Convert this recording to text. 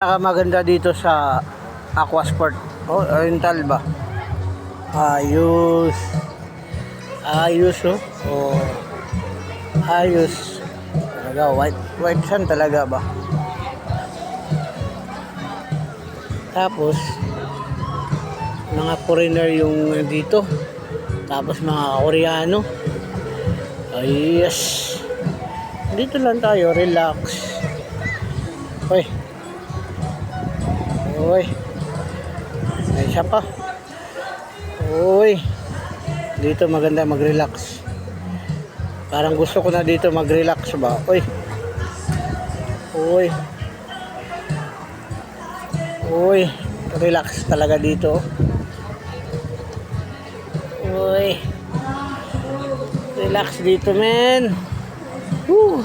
Maganda dito sa Aquasport. Oh, rental ba? Ayos. Ayos oh. Oh. Ayos. Talaga white sand talaga ba? Tapos mga foreigner yung dito. Tapos mga Koreano. Ay, yes. Dito lang tayo, relax. Hoy. Hoy. May isa pa. Hoy. Dito maganda mag-relax. Parang gusto ko na dito mag-relax ba. Hoy. Hoy. Hoy. Relax talaga dito. Hoy. Relax dito, men. Woo.